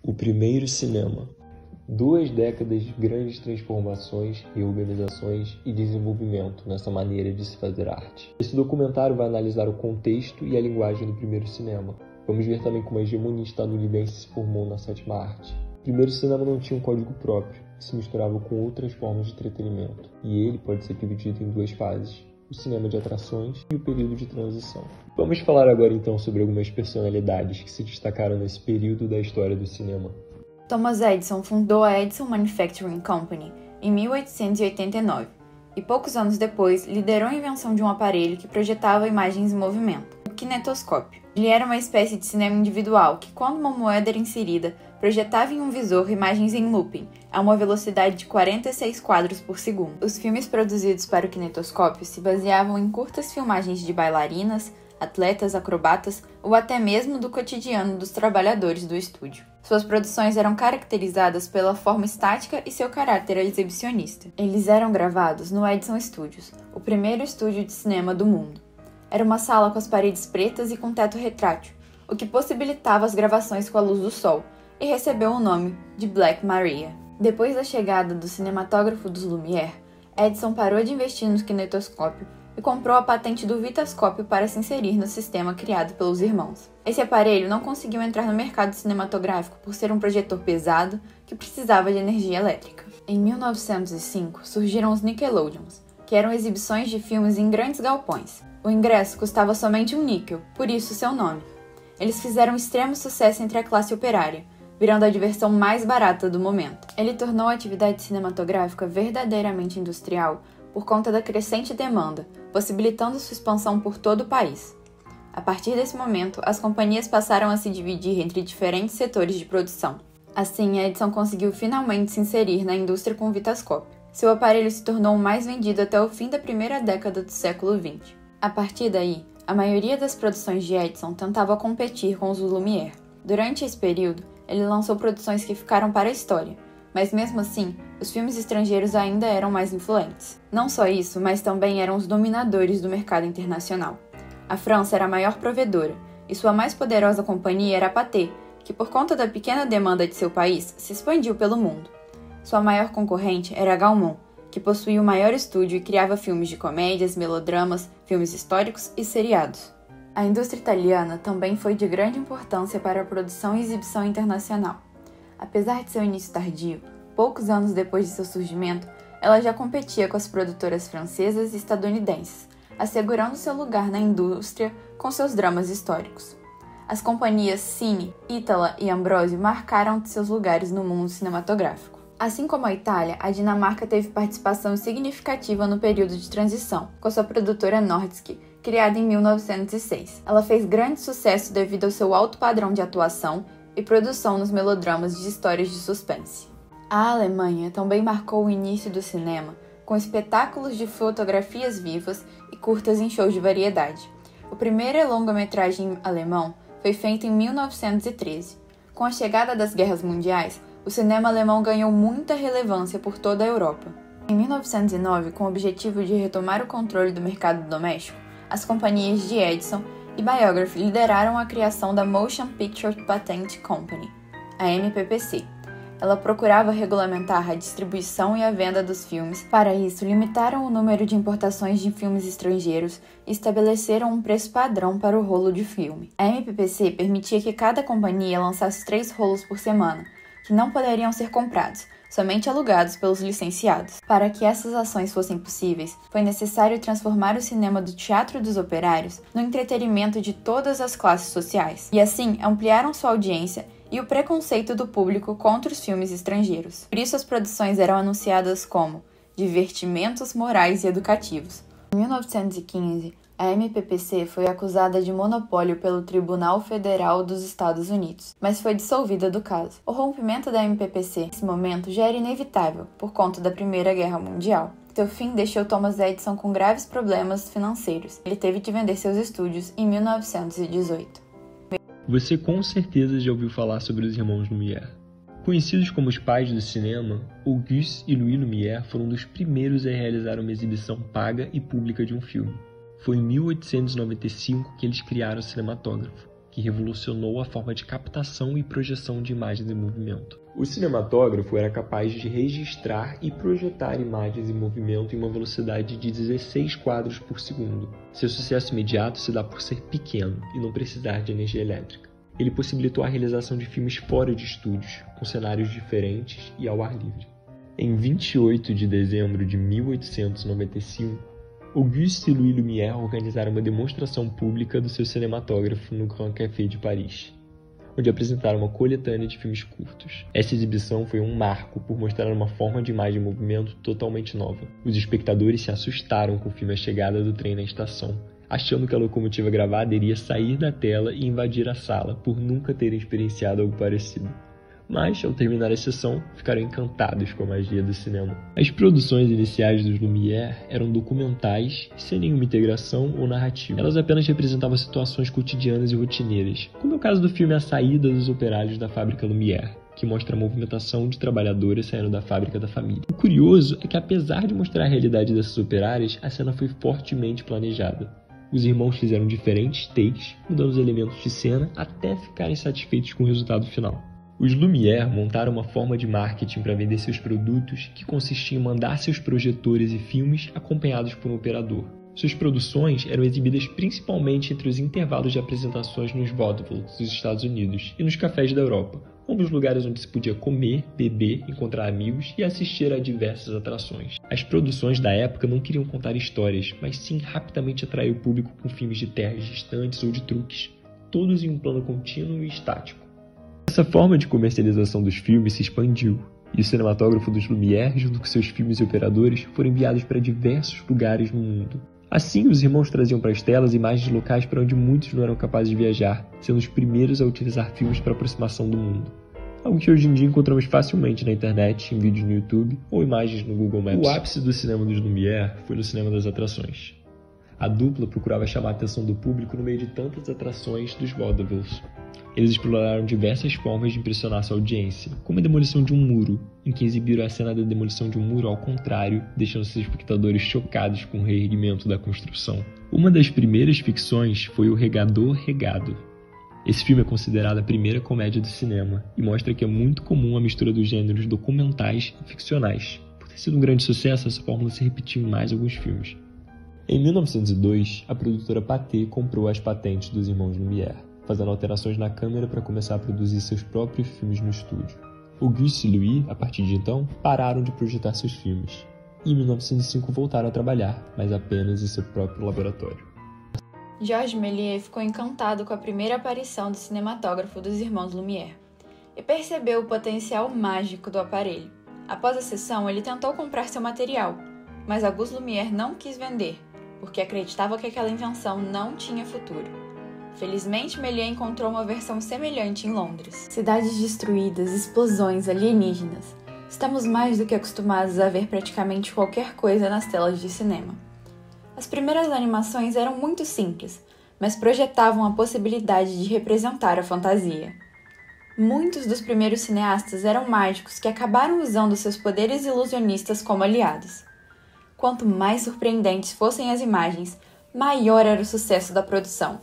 O primeiro cinema. 2 décadas de grandes transformações, reorganizações e desenvolvimento nessa maneira de se fazer arte. Esse documentário vai analisar o contexto e a linguagem do primeiro cinema. Vamos ver também como a hegemonia estadunidense se formou na sétima arte. O primeiro cinema não tinha um código próprio, e se misturava com outras formas de entretenimento, e ele pode ser dividido em 2 fases. O cinema de atrações e o período de transição. Vamos falar agora então sobre algumas personalidades que se destacaram nesse período da história do cinema. Thomas Edison fundou a Edison Manufacturing Company em 1889 e poucos anos depois liderou a invenção de um aparelho que projetava imagens em movimento, o kinetoscópio. Ele era uma espécie de cinema individual que, quando uma moeda era inserida, projetava em um visor imagens em looping, a uma velocidade de 46 quadros por segundo. Os filmes produzidos para o kinetoscópio se baseavam em curtas filmagens de bailarinas, atletas, acrobatas ou até mesmo do cotidiano dos trabalhadores do estúdio. Suas produções eram caracterizadas pela forma estática e seu caráter exibicionista. Eles eram gravados no Edison Studios, o primeiro estúdio de cinema do mundo. Era uma sala com as paredes pretas e com teto retrátil, o que possibilitava as gravações com a luz do sol, e recebeu o nome de Black Maria. Depois da chegada do cinematógrafo dos Lumière, Edison parou de investir no kinetoscópio e comprou a patente do vitascópio para se inserir no sistema criado pelos irmãos. Esse aparelho não conseguiu entrar no mercado cinematográfico por ser um projetor pesado que precisava de energia elétrica. Em 1905, surgiram os Nickelodeons, que eram exibições de filmes em grandes galpões. O ingresso custava somente um níquel, por isso seu nome. Eles fizeram extremo sucesso entre a classe operária, virando a diversão mais barata do momento. Ele tornou a atividade cinematográfica verdadeiramente industrial por conta da crescente demanda, possibilitando sua expansão por todo o país. A partir desse momento, as companhias passaram a se dividir entre diferentes setores de produção. Assim, a Edison conseguiu finalmente se inserir na indústria com o vitascópio. Seu aparelho se tornou o mais vendido até o fim da primeira década do século XX. A partir daí, a maioria das produções de Edison tentava competir com os Lumière. Durante esse período, ele lançou produções que ficaram para a história, mas mesmo assim, os filmes estrangeiros ainda eram mais influentes. Não só isso, mas também eram os dominadores do mercado internacional. A França era a maior provedora, e sua mais poderosa companhia era a Pathé, que por conta da pequena demanda de seu país, se expandiu pelo mundo. Sua maior concorrente era a Gaumont, que possuía o maior estúdio e criava filmes de comédias, melodramas, filmes históricos e seriados. A indústria italiana também foi de grande importância para a produção e exibição internacional. Apesar de seu início tardio, poucos anos depois de seu surgimento, ela já competia com as produtoras francesas e estadunidenses, assegurando seu lugar na indústria com seus dramas históricos. As companhias Cine, Itala e Ambrosio marcaram seus lugares no mundo cinematográfico. Assim como a Itália, a Dinamarca teve participação significativa no período de transição, com sua produtora Nordisk, criada em 1906. Ela fez grande sucesso devido ao seu alto padrão de atuação e produção nos melodramas de histórias de suspense. A Alemanha também marcou o início do cinema, com espetáculos de fotografias vivas e curtas em shows de variedade. O primeiro longa-metragem alemão foi feito em 1913. Com a chegada das guerras mundiais, o cinema alemão ganhou muita relevância por toda a Europa. Em 1909, com o objetivo de retomar o controle do mercado doméstico, as companhias de Edison e Biograph lideraram a criação da Motion Picture Patent Company, a MPPC. Ela procurava regulamentar a distribuição e a venda dos filmes. Para isso, limitaram o número de importações de filmes estrangeiros e estabeleceram um preço padrão para o rolo de filme. A MPPC permitia que cada companhia lançasse 3 rolos por semana, que não poderiam ser comprados, somente alugados pelos licenciados. Para que essas ações fossem possíveis, foi necessário transformar o cinema do teatro dos operários no entretenimento de todas as classes sociais, e assim ampliaram sua audiência e o preconceito do público contra os filmes estrangeiros. Por isso as produções eram anunciadas como divertimentos morais e educativos. Em 1915, a MPPC foi acusada de monopólio pelo Tribunal Federal dos Estados Unidos, mas foi dissolvida do caso. O rompimento da MPPC nesse momento já era inevitável, por conta da Primeira Guerra Mundial. Seu fim deixou Thomas Edison com graves problemas financeiros. Ele teve de vender seus estúdios em 1918. Você com certeza já ouviu falar sobre os irmãos Lumière. Conhecidos como os pais do cinema, Auguste e Louis Lumière foram um dos primeiros a realizar uma exibição paga e pública de um filme. Foi em 1895 que eles criaram o cinematógrafo, que revolucionou a forma de captação e projeção de imagens em movimento. O cinematógrafo era capaz de registrar e projetar imagens em movimento em uma velocidade de 16 quadros por segundo. Seu sucesso imediato se dá por ser pequeno e não precisar de energia elétrica. Ele possibilitou a realização de filmes fora de estúdios, com cenários diferentes e ao ar livre. Em 28 de dezembro de 1895, Auguste e Louis Lumière organizaram uma demonstração pública do seu cinematógrafo no Grand Café de Paris, onde apresentaram uma coletânea de filmes curtos. Essa exibição foi um marco por mostrar uma forma de imagem em movimento totalmente nova. Os espectadores se assustaram com o filme A Chegada do Trem na Estação, achando que a locomotiva gravada iria sair da tela e invadir a sala, por nunca terem experienciado algo parecido. Mas, ao terminar a sessão, ficaram encantados com a magia do cinema. As produções iniciais dos Lumière eram documentais, sem nenhuma integração ou narrativa. Elas apenas representavam situações cotidianas e rotineiras, como é o caso do filme A Saída dos Operários da Fábrica Lumière, que mostra a movimentação de trabalhadores saindo da fábrica da família. O curioso é que, apesar de mostrar a realidade dessas operárias, a cena foi fortemente planejada. Os irmãos fizeram diferentes takes, mudando os elementos de cena até ficarem satisfeitos com o resultado final. Os Lumière montaram uma forma de marketing para vender seus produtos que consistia em mandar seus projetores e filmes acompanhados por um operador. Suas produções eram exibidas principalmente entre os intervalos de apresentações nos vaudevilles dos Estados Unidos e nos cafés da Europa, ambos lugares onde se podia comer, beber, encontrar amigos e assistir a diversas atrações. As produções da época não queriam contar histórias, mas sim rapidamente atrair o público com filmes de terras distantes ou de truques, todos em um plano contínuo e estático. Essa forma de comercialização dos filmes se expandiu, e o cinematógrafo dos Lumière, junto com seus filmes e operadores, foram enviados para diversos lugares no mundo. Assim, os irmãos traziam para as telas imagens locais para onde muitos não eram capazes de viajar, sendo os primeiros a utilizar filmes para aproximação do mundo. Algo que hoje em dia encontramos facilmente na internet, em vídeos no YouTube ou imagens no Google Maps. O ápice do cinema dos Lumière foi no cinema das atrações. A dupla procurava chamar a atenção do público no meio de tantas atrações dos vaudevilles. Eles exploraram diversas formas de impressionar sua audiência, como a demolição de um muro, em que exibiram a cena da demolição de um muro ao contrário, deixando seus espectadores chocados com o reerguimento da construção. Uma das primeiras ficções foi O Regador Regado. Esse filme é considerado a primeira comédia do cinema e mostra que é muito comum a mistura dos gêneros documentais e ficcionais. Por ter sido um grande sucesso, essa fórmula se repetiu em mais alguns filmes. Em 1902, a produtora Pathé comprou as patentes dos irmãos Lumière, fazendo alterações na câmera para começar a produzir seus próprios filmes no estúdio. Auguste e Louis, a partir de então, pararam de projetar seus filmes, e em 1905 voltaram a trabalhar, mas apenas em seu próprio laboratório. Georges Méliès ficou encantado com a primeira aparição do cinematógrafo dos irmãos Lumière e percebeu o potencial mágico do aparelho. Após a sessão, ele tentou comprar seu material, mas Auguste Lumière não quis vender, porque acreditava que aquela invenção não tinha futuro. Felizmente, Méliès encontrou uma versão semelhante em Londres. Cidades destruídas, explosões, alienígenas. Estamos mais do que acostumados a ver praticamente qualquer coisa nas telas de cinema. As primeiras animações eram muito simples, mas projetavam a possibilidade de representar a fantasia. Muitos dos primeiros cineastas eram mágicos que acabaram usando seus poderes ilusionistas como aliados. Quanto mais surpreendentes fossem as imagens, maior era o sucesso da produção,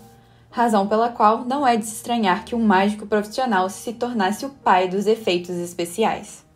razão pela qual não é de se estranhar que um mágico profissional se tornasse o pai dos efeitos especiais.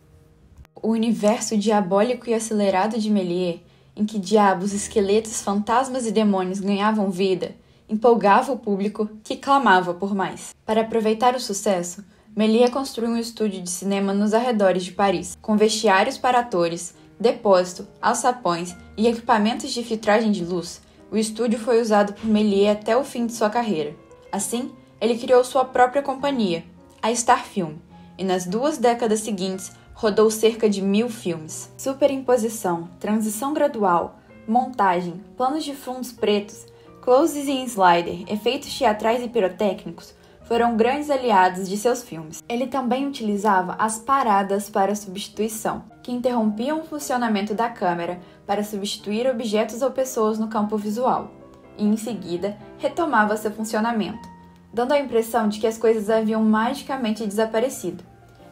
O universo diabólico e acelerado de Méliès, em que diabos, esqueletos, fantasmas e demônios ganhavam vida, empolgava o público que clamava por mais. Para aproveitar o sucesso, Méliès construiu um estúdio de cinema nos arredores de Paris, com vestiários para atores, depósito, alçapões e equipamentos de filtragem de luz. O estúdio foi usado por Méliès até o fim de sua carreira. Assim, ele criou sua própria companhia, a Star Film, e nas 2 décadas seguintes rodou cerca de 1000 filmes. Superimposição, transição gradual, montagem, planos de fundos pretos, closes em slider, efeitos teatrais e pirotécnicos foram grandes aliados de seus filmes. Ele também utilizava as paradas para substituição, que interrompiam o funcionamento da câmera para substituir objetos ou pessoas no campo visual, e em seguida retomava seu funcionamento, dando a impressão de que as coisas haviam magicamente desaparecido.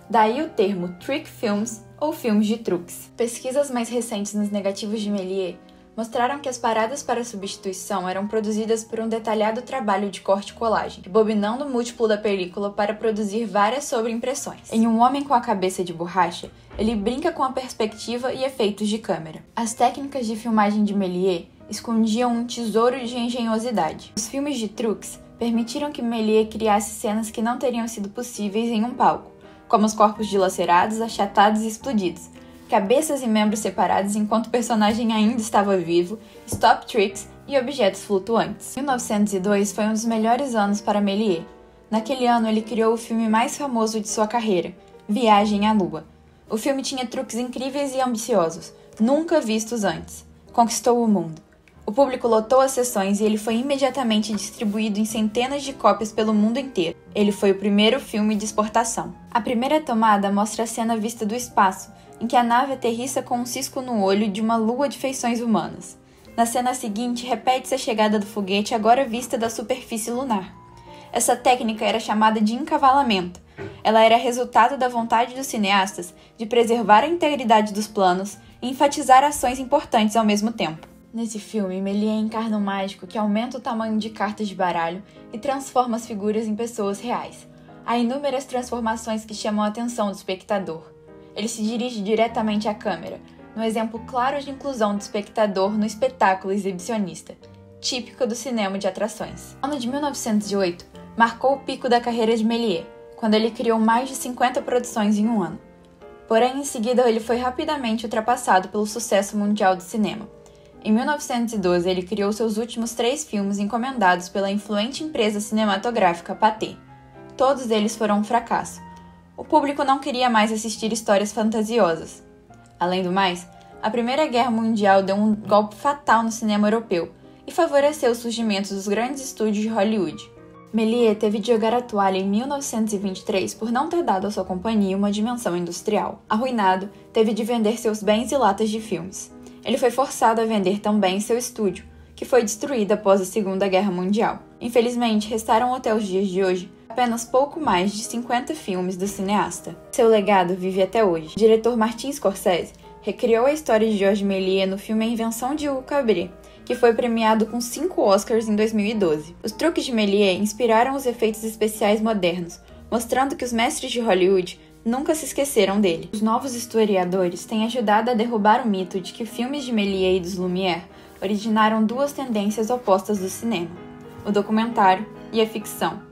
Daí o termo trick films ou filmes de truques. Pesquisas mais recentes nos negativos de Méliès mostraram que as paradas para substituição eram produzidas por um detalhado trabalho de corte e colagem, rebobinando o múltiplo da película para produzir várias sobreimpressões. Em Um Homem com a Cabeça de Borracha, ele brinca com a perspectiva e efeitos de câmera. As técnicas de filmagem de Méliès escondiam um tesouro de engenhosidade. Os filmes de truques permitiram que Méliès criasse cenas que não teriam sido possíveis em um palco, como os corpos dilacerados, achatados e explodidos, cabeças e membros separados enquanto o personagem ainda estava vivo, stop tricks e objetos flutuantes. 1902 foi um dos melhores anos para Méliès. Naquele ano ele criou o filme mais famoso de sua carreira, Viagem à Lua. O filme tinha truques incríveis e ambiciosos, nunca vistos antes. Conquistou o mundo. O público lotou as sessões e ele foi imediatamente distribuído em centenas de cópias pelo mundo inteiro. Ele foi o primeiro filme de exportação. A primeira tomada mostra a cena vista do espaço, em que a nave aterrissa com um cisco no olho de uma lua de feições humanas. Na cena seguinte, repete-se a chegada do foguete agora vista da superfície lunar. Essa técnica era chamada de encavalamento. Ela era resultado da vontade dos cineastas de preservar a integridade dos planos e enfatizar ações importantes ao mesmo tempo. Nesse filme, Méliès encarna um mágico que aumenta o tamanho de cartas de baralho e transforma as figuras em pessoas reais. Há inúmeras transformações que chamam a atenção do espectador. Ele se dirige diretamente à câmera, no exemplo claro de inclusão do espectador no espetáculo exibicionista, típico do cinema de atrações. O ano de 1908 marcou o pico da carreira de Méliès, quando ele criou mais de 50 produções em um ano. Porém, em seguida, ele foi rapidamente ultrapassado pelo sucesso mundial do cinema. Em 1912, ele criou seus últimos 3 filmes encomendados pela influente empresa cinematográfica Pathé. Todos eles foram um fracasso. O público não queria mais assistir histórias fantasiosas. Além do mais, a Primeira Guerra Mundial deu um golpe fatal no cinema europeu e favoreceu o surgimento dos grandes estúdios de Hollywood. Méliès teve de jogar a toalha em 1923 por não ter dado à sua companhia uma dimensão industrial. Arruinado, teve de vender seus bens e latas de filmes. Ele foi forçado a vender também seu estúdio, que foi destruído após a Segunda Guerra Mundial. Infelizmente, restaram até os dias de hoje apenas pouco mais de 50 filmes do cineasta. Seu legado vive até hoje. O diretor Martin Scorsese recriou a história de Georges Méliès no filme A Invenção de Hugo Cabret, que foi premiado com 5 Oscars em 2012. Os truques de Méliès inspiraram os efeitos especiais modernos, mostrando que os mestres de Hollywood nunca se esqueceram dele. Os novos historiadores têm ajudado a derrubar o mito de que filmes de Méliès e dos Lumière originaram 2 tendências opostas do cinema: o documentário e a ficção.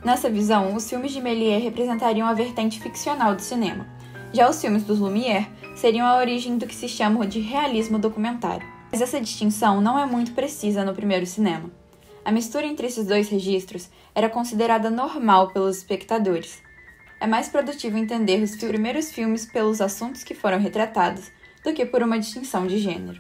Nessa visão, os filmes de Méliès representariam a vertente ficcional do cinema. Já os filmes dos Lumière seriam a origem do que se chama de realismo documentário. Mas essa distinção não é muito precisa no primeiro cinema. A mistura entre esses 2 registros era considerada normal pelos espectadores. É mais produtivo entender os primeiros filmes pelos assuntos que foram retratados do que por uma distinção de gênero.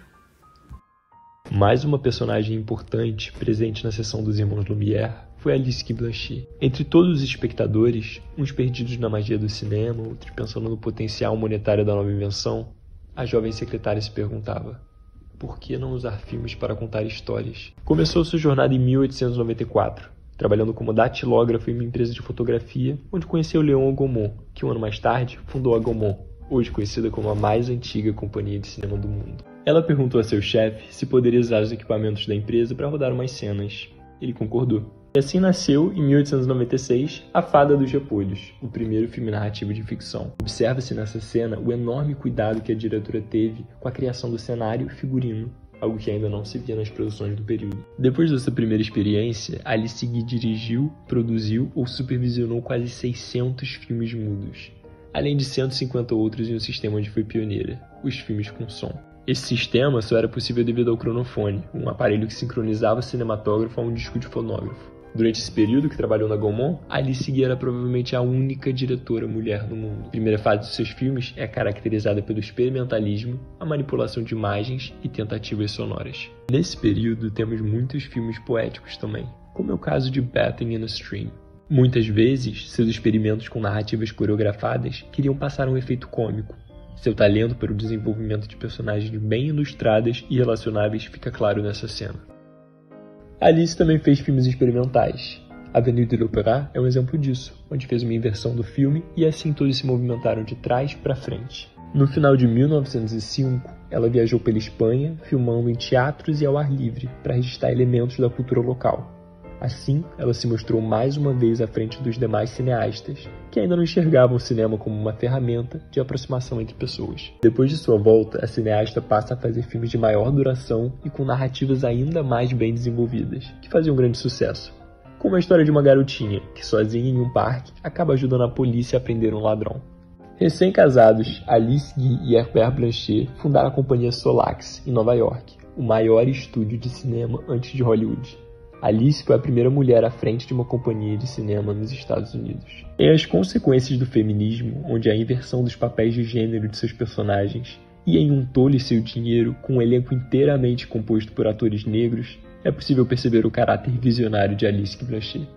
Mais uma personagem importante presente na sessão dos Irmãos Lumière foi Alice Guy Blanchet. Entre todos os espectadores, uns perdidos na magia do cinema, outros pensando no potencial monetário da nova invenção, a jovem secretária se perguntava: por que não usar filmes para contar histórias? Começou sua jornada em 1894, trabalhando como datilógrafa em uma empresa de fotografia, onde conheceu Léon Gaumont, que um ano mais tarde fundou a Gaumont, hoje conhecida como a mais antiga companhia de cinema do mundo. Ela perguntou a seu chefe se poderia usar os equipamentos da empresa para rodar umas cenas. Ele concordou. E assim nasceu, em 1896, A Fada dos Repolhos, o primeiro filme narrativo de ficção. Observa-se nessa cena o enorme cuidado que a diretora teve com a criação do cenário e figurino, algo que ainda não se via nas produções do período. Depois dessa primeira experiência, Alice Guy dirigiu, produziu ou supervisionou quase 600 filmes mudos, além de 150 outros em um sistema onde foi pioneira, os filmes com som. Esse sistema só era possível devido ao cronofone, um aparelho que sincronizava o cinematógrafo a um disco de fonógrafo. Durante esse período que trabalhou na Gaumont, Alice Guy era provavelmente a única diretora mulher no mundo. A primeira fase de seus filmes é caracterizada pelo experimentalismo, a manipulação de imagens e tentativas sonoras. Nesse período temos muitos filmes poéticos também, como é o caso de Bathing in a Stream. Muitas vezes, seus experimentos com narrativas coreografadas queriam passar um efeito cômico. Seu talento para o desenvolvimento de personagens bem ilustradas e relacionáveis fica claro nessa cena. Alice também fez filmes experimentais. Avenue de l'Opéra é um exemplo disso, onde fez uma inversão do filme e assim todos se movimentaram de trás para frente. No final de 1905, Ela viajou pela Espanha, filmando em teatros e ao ar livre, para registrar elementos da cultura local. Assim, ela se mostrou mais uma vez à frente dos demais cineastas, que ainda não enxergavam o cinema como uma ferramenta de aproximação entre pessoas. Depois de sua volta, a cineasta passa a fazer filmes de maior duração e com narrativas ainda mais bem desenvolvidas, que faziam grande sucesso. Como a história de uma garotinha, que sozinha em um parque, acaba ajudando a polícia a prender um ladrão. Recém-casados, Alice Guy e Herbert Blanchet fundaram a companhia Solax, em Nova York, o maior estúdio de cinema antes de Hollywood. Alice foi a primeira mulher à frente de uma companhia de cinema nos Estados Unidos. Em As Consequências do Feminismo, onde a inversão dos papéis de gênero de seus personagens, e em Um Tolo e Seu Dinheiro, com um elenco inteiramente composto por atores negros, é possível perceber o caráter visionário de Alice Blanchet.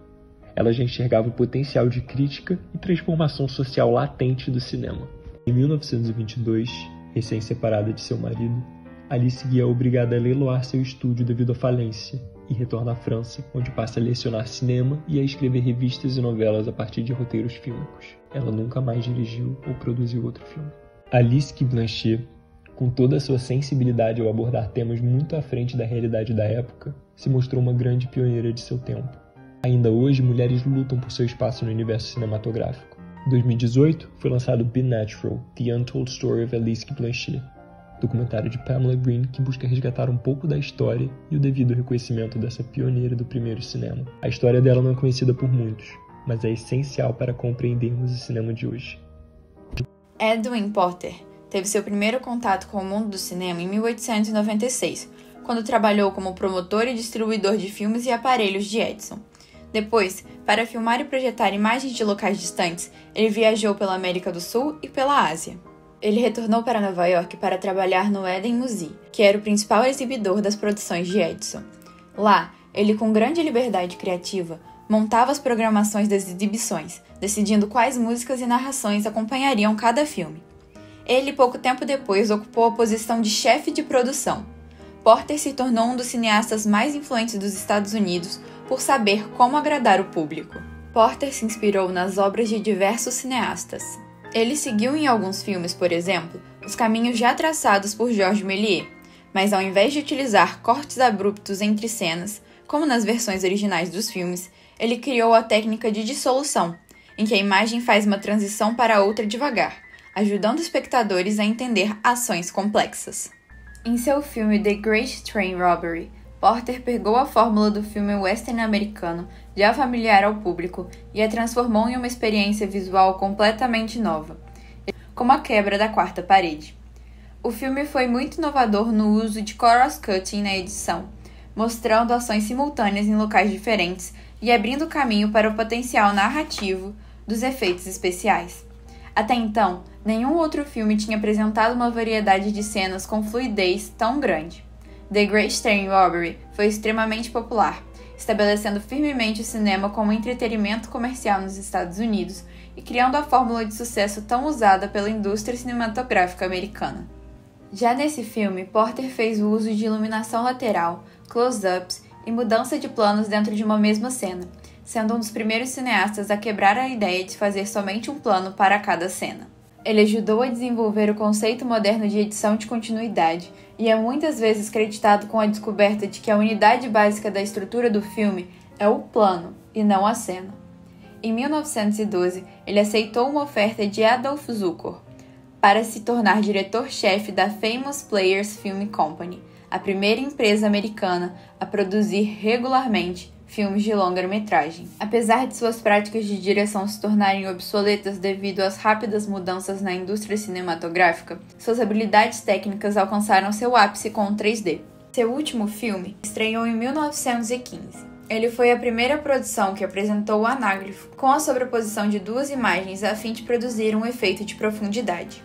Ela já enxergava o potencial de crítica e transformação social latente do cinema. Em 1922, recém-separada de seu marido, Alice Guy é obrigada a leiloar seu estúdio devido à falência e retorna à França, onde passa a lecionar cinema e a escrever revistas e novelas a partir de roteiros fílmicos. Ela nunca mais dirigiu ou produziu outro filme. Alice Guy Blanchet, com toda a sua sensibilidade ao abordar temas muito à frente da realidade da época, se mostrou uma grande pioneira de seu tempo. Ainda hoje, mulheres lutam por seu espaço no universo cinematográfico. Em 2018, foi lançado Be Natural, The Untold Story of Alice Guy Blanchet, documentário de Pamela Green que busca resgatar um pouco da história e o devido reconhecimento dessa pioneira do primeiro cinema. A história dela não é conhecida por muitos, mas é essencial para compreendermos o cinema de hoje. Edwin Porter teve seu primeiro contato com o mundo do cinema em 1896, quando trabalhou como promotor e distribuidor de filmes e aparelhos de Edison. Depois, para filmar e projetar imagens de locais distantes, ele viajou pela América do Sul e pela Ásia. Ele retornou para Nova York para trabalhar no Eden Museum, que era o principal exibidor das produções de Edison. Lá, ele, com grande liberdade criativa, montava as programações das exibições, decidindo quais músicas e narrações acompanhariam cada filme. Ele, pouco tempo depois, ocupou a posição de chefe de produção. Porter se tornou um dos cineastas mais influentes dos Estados Unidos por saber como agradar o público. Porter se inspirou nas obras de diversos cineastas. Ele seguiu em alguns filmes, por exemplo, os caminhos já traçados por Georges Méliès, mas ao invés de utilizar cortes abruptos entre cenas, como nas versões originais dos filmes, ele criou a técnica de dissolução, em que a imagem faz uma transição para outra devagar, ajudando espectadores a entender ações complexas. Em seu filme The Great Train Robbery, Porter pegou a fórmula do filme western americano, já familiar ao público, e a transformou em uma experiência visual completamente nova, como a quebra da quarta parede. O filme foi muito inovador no uso de cross-cutting na edição, mostrando ações simultâneas em locais diferentes e abrindo caminho para o potencial narrativo dos efeitos especiais. Até então, nenhum outro filme tinha apresentado uma variedade de cenas com fluidez tão grande. The Great Train Robbery foi extremamente popular, estabelecendo firmemente o cinema como entretenimento comercial nos Estados Unidos e criando a fórmula de sucesso tão usada pela indústria cinematográfica americana. Já nesse filme, Porter fez o uso de iluminação lateral, close-ups e mudança de planos dentro de uma mesma cena, sendo um dos primeiros cineastas a quebrar a ideia de fazer somente um plano para cada cena. Ele ajudou a desenvolver o conceito moderno de edição de continuidade e é muitas vezes creditado com a descoberta de que a unidade básica da estrutura do filme é o plano e não a cena. Em 1912, ele aceitou uma oferta de Adolph Zukor para se tornar diretor-chefe da Famous Players Film Company, a primeira empresa americana a produzir regularmente filmes de longa-metragem. Apesar de suas práticas de direção se tornarem obsoletas devido às rápidas mudanças na indústria cinematográfica, suas habilidades técnicas alcançaram seu ápice com o 3D. Seu último filme estreou em 1915. Ele foi a primeira produção que apresentou o anágrafo com a sobreposição de duas imagens a fim de produzir um efeito de profundidade.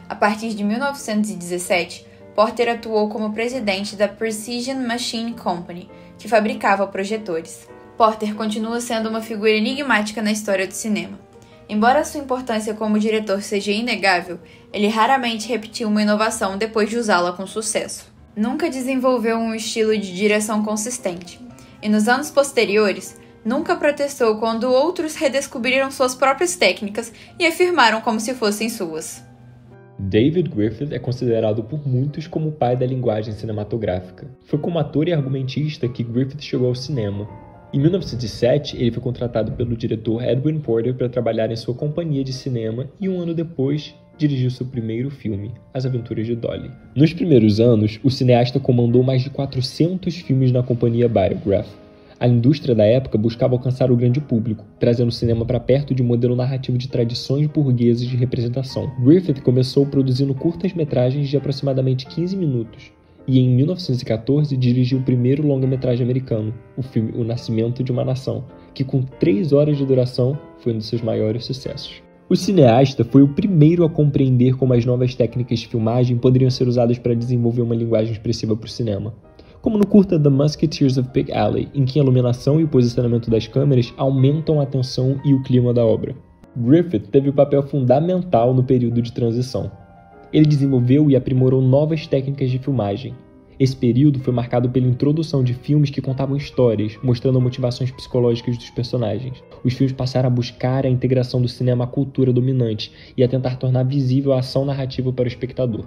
A partir de 1917, Porter atuou como presidente da Precision Machine Company, que fabricava projetores. Porter continua sendo uma figura enigmática na história do cinema. Embora sua importância como diretor seja inegável, ele raramente repetiu uma inovação depois de usá-la com sucesso. Nunca desenvolveu um estilo de direção consistente, e nos anos posteriores, nunca protestou quando outros redescobriram suas próprias técnicas e afirmaram como se fossem suas. David Griffith é considerado por muitos como o pai da linguagem cinematográfica. Foi como ator e argumentista que Griffith chegou ao cinema. Em 1907, ele foi contratado pelo diretor Edwin Porter para trabalhar em sua companhia de cinema e um ano depois dirigiu seu primeiro filme, As Aventuras de Dolly. Nos primeiros anos, o cineasta comandou mais de 400 filmes na companhia Biograph. A indústria da época buscava alcançar o grande público, trazendo o cinema para perto de um modelo narrativo de tradições burguesas de representação. Griffith começou produzindo curtas-metragens de aproximadamente 15 minutos, e em 1914 dirigiu o primeiro longa-metragem americano, o filme O Nascimento de uma Nação, que com 3 horas de duração foi um dos seus maiores sucessos. O cineasta foi o primeiro a compreender como as novas técnicas de filmagem poderiam ser usadas para desenvolver uma linguagem expressiva para o cinema. Como no curta The Musketeers of Pig Alley, em que a iluminação e o posicionamento das câmeras aumentam a tensão e o clima da obra. Griffith teve um papel fundamental no período de transição. Ele desenvolveu e aprimorou novas técnicas de filmagem. Esse período foi marcado pela introdução de filmes que contavam histórias, mostrando motivações psicológicas dos personagens. Os filmes passaram a buscar a integração do cinema à cultura dominante e a tentar tornar visível a ação narrativa para o espectador.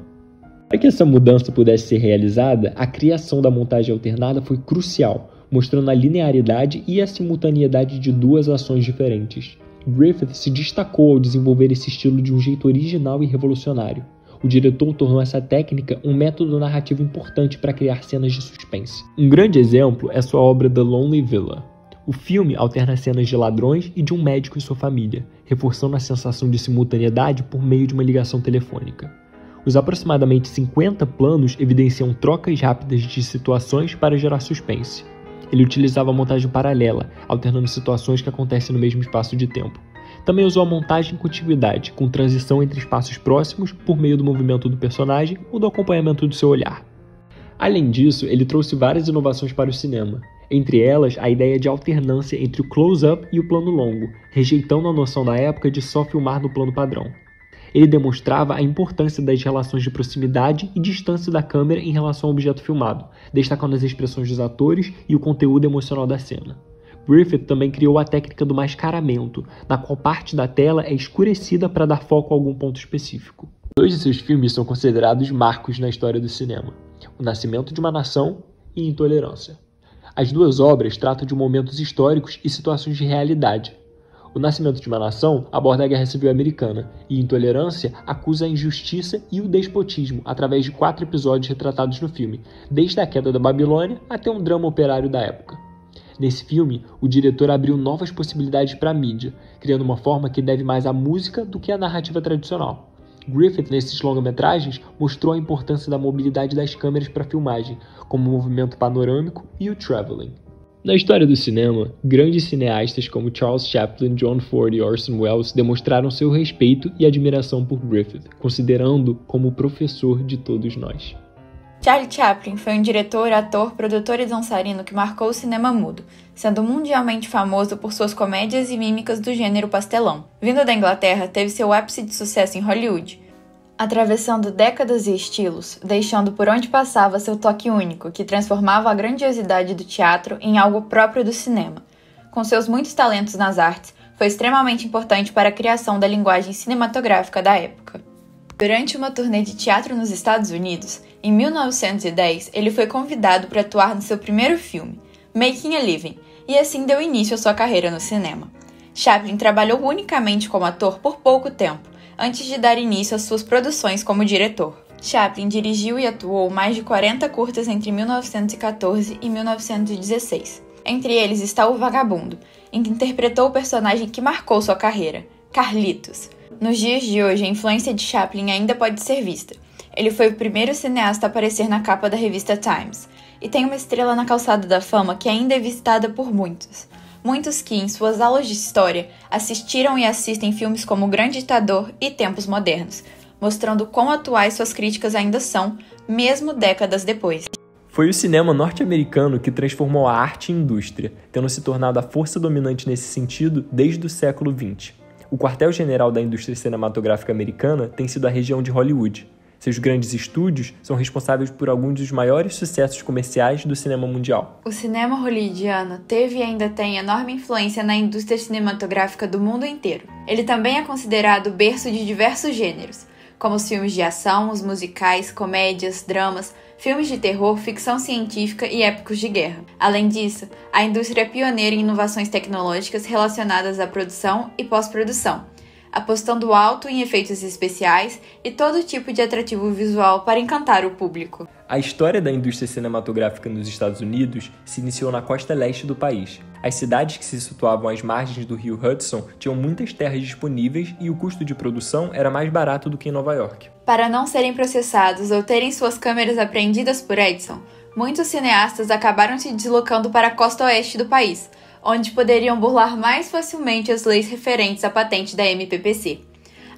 Para que essa mudança pudesse ser realizada, a criação da montagem alternada foi crucial, mostrando a linearidade e a simultaneidade de duas ações diferentes. Griffith se destacou ao desenvolver esse estilo de um jeito original e revolucionário. O diretor tornou essa técnica um método narrativo importante para criar cenas de suspense. Um grande exemplo é sua obra The Lonely Villa. O filme alterna cenas de ladrões e de um médico e sua família, reforçando a sensação de simultaneidade por meio de uma ligação telefônica. Os aproximadamente 50 planos evidenciam trocas rápidas de situações para gerar suspense. Ele utilizava a montagem paralela, alternando situações que acontecem no mesmo espaço de tempo. Também usou a montagem em contiguidade, com transição entre espaços próximos por meio do movimento do personagem ou do acompanhamento do seu olhar. Além disso, ele trouxe várias inovações para o cinema, entre elas a ideia de alternância entre o close-up e o plano longo, rejeitando a noção da época de só filmar no plano padrão. Ele demonstrava a importância das relações de proximidade e distância da câmera em relação ao objeto filmado, destacando as expressões dos atores e o conteúdo emocional da cena. Griffith também criou a técnica do mascaramento, na qual parte da tela é escurecida para dar foco a algum ponto específico. 2 de seus filmes são considerados marcos na história do cinema: O Nascimento de uma Nação e Intolerância. As 2 obras tratam de momentos históricos e situações de realidade. O Nascimento de uma Nação aborda a Guerra Civil Americana e Intolerância acusa a injustiça e o despotismo através de 4 episódios retratados no filme, desde a queda da Babilônia até um drama operário da época. Nesse filme, o diretor abriu novas possibilidades para a mídia, criando uma forma que deve mais à música do que à narrativa tradicional. Griffith, nesses longa-metragens, mostrou a importância da mobilidade das câmeras para a filmagem, como o movimento panorâmico e o traveling. Na história do cinema, grandes cineastas como Charles Chaplin, John Ford e Orson Welles demonstraram seu respeito e admiração por Griffith, considerando-o como o professor de todos nós. Charlie Chaplin foi um diretor, ator, produtor e dançarino que marcou o cinema mudo, sendo mundialmente famoso por suas comédias e mímicas do gênero pastelão. Vindo da Inglaterra, teve seu ápice de sucesso em Hollywood, atravessando décadas e estilos, deixando por onde passava seu toque único, que transformava a grandiosidade do teatro em algo próprio do cinema. Com seus muitos talentos nas artes, foi extremamente importante para a criação da linguagem cinematográfica da época. Durante uma turnê de teatro nos Estados Unidos, em 1910, ele foi convidado para atuar no seu primeiro filme, Making a Living, e assim deu início à sua carreira no cinema. Chaplin trabalhou unicamente como ator por pouco tempo, antes de dar início às suas produções como diretor. Chaplin dirigiu e atuou mais de 40 curtas entre 1914 e 1916. Entre eles está O Vagabundo, em que interpretou o personagem que marcou sua carreira, Carlitos. Nos dias de hoje, a influência de Chaplin ainda pode ser vista. Ele foi o primeiro cineasta a aparecer na capa da revista Times, e tem uma estrela na calçada da fama que ainda é visitada por muitos. Muitos que, em suas aulas de história, assistiram e assistem filmes como O Grande Ditador e Tempos Modernos, mostrando quão atuais suas críticas ainda são, mesmo décadas depois. Foi o cinema norte-americano que transformou a arte em indústria, tendo se tornado a força dominante nesse sentido desde o século XX. O quartel-general da indústria cinematográfica americana tem sido a região de Hollywood. Seus grandes estúdios são responsáveis por alguns dos maiores sucessos comerciais do cinema mundial. O cinema hollywoodiano teve e ainda tem enorme influência na indústria cinematográfica do mundo inteiro. Ele também é considerado o berço de diversos gêneros, como os filmes de ação, os musicais, comédias, dramas, filmes de terror, ficção científica e épicos de guerra. Além disso, a indústria é pioneira em inovações tecnológicas relacionadas à produção e pós-produção, apostando alto em efeitos especiais e todo tipo de atrativo visual para encantar o público. A história da indústria cinematográfica nos Estados Unidos se iniciou na costa leste do país. As cidades que se situavam às margens do rio Hudson tinham muitas terras disponíveis e o custo de produção era mais barato do que em Nova York. Para não serem processados ou terem suas câmeras apreendidas por Edison, muitos cineastas acabaram se deslocando para a costa oeste do país, onde poderiam burlar mais facilmente as leis referentes à patente da MPPC.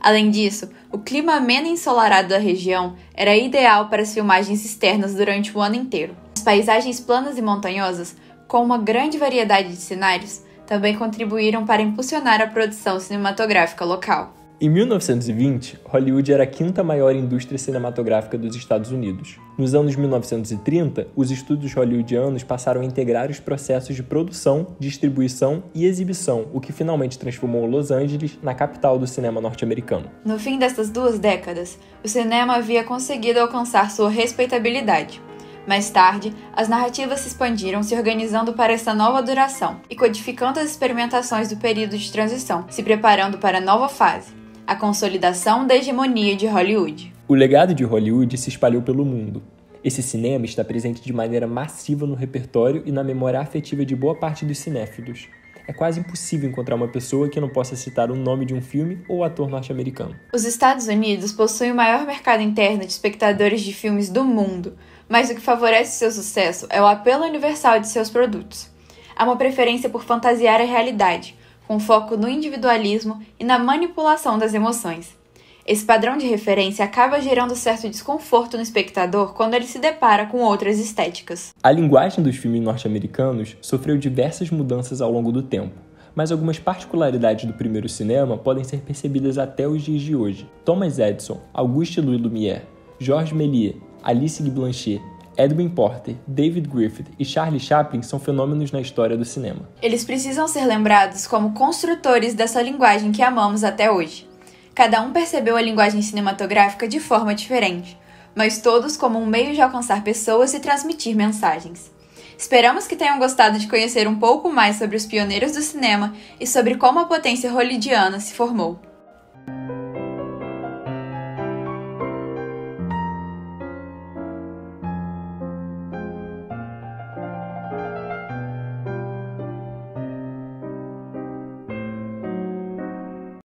Além disso, o clima ameno e ensolarado da região era ideal para as filmagens externas durante o ano inteiro. As paisagens planas e montanhosas, com uma grande variedade de cenários, também contribuíram para impulsionar a produção cinematográfica local. Em 1920, Hollywood era a quinta maior indústria cinematográfica dos Estados Unidos. Nos anos 1930, os estúdios hollywoodianos passaram a integrar os processos de produção, distribuição e exibição, o que finalmente transformou Los Angeles na capital do cinema norte-americano. No fim dessas 2 décadas, o cinema havia conseguido alcançar sua respeitabilidade. Mais tarde, as narrativas se expandiram, se organizando para essa nova duração e codificando as experimentações do período de transição, se preparando para a nova fase, a consolidação da hegemonia de Hollywood. O legado de Hollywood se espalhou pelo mundo. Esse cinema está presente de maneira massiva no repertório e na memória afetiva de boa parte dos cinéfilos. É quase impossível encontrar uma pessoa que não possa citar o nome de um filme ou ator norte-americano. Os Estados Unidos possuem o maior mercado interno de espectadores de filmes do mundo, mas o que favorece seu sucesso é o apelo universal de seus produtos. Há uma preferência por fantasiar a realidade, com foco no individualismo e na manipulação das emoções. Esse padrão de referência acaba gerando certo desconforto no espectador quando ele se depara com outras estéticas. A linguagem dos filmes norte-americanos sofreu diversas mudanças ao longo do tempo, mas algumas particularidades do primeiro cinema podem ser percebidas até os dias de hoje. Thomas Edison, Auguste Louis Lumière, Georges Méliès, Alice Guy Blanchet, Edwin Porter, David Griffith e Charlie Chaplin são fenômenos na história do cinema. Eles precisam ser lembrados como construtores dessa linguagem que amamos até hoje. Cada um percebeu a linguagem cinematográfica de forma diferente, mas todos como um meio de alcançar pessoas e transmitir mensagens. Esperamos que tenham gostado de conhecer um pouco mais sobre os pioneiros do cinema e sobre como a potência hollywoodiana se formou.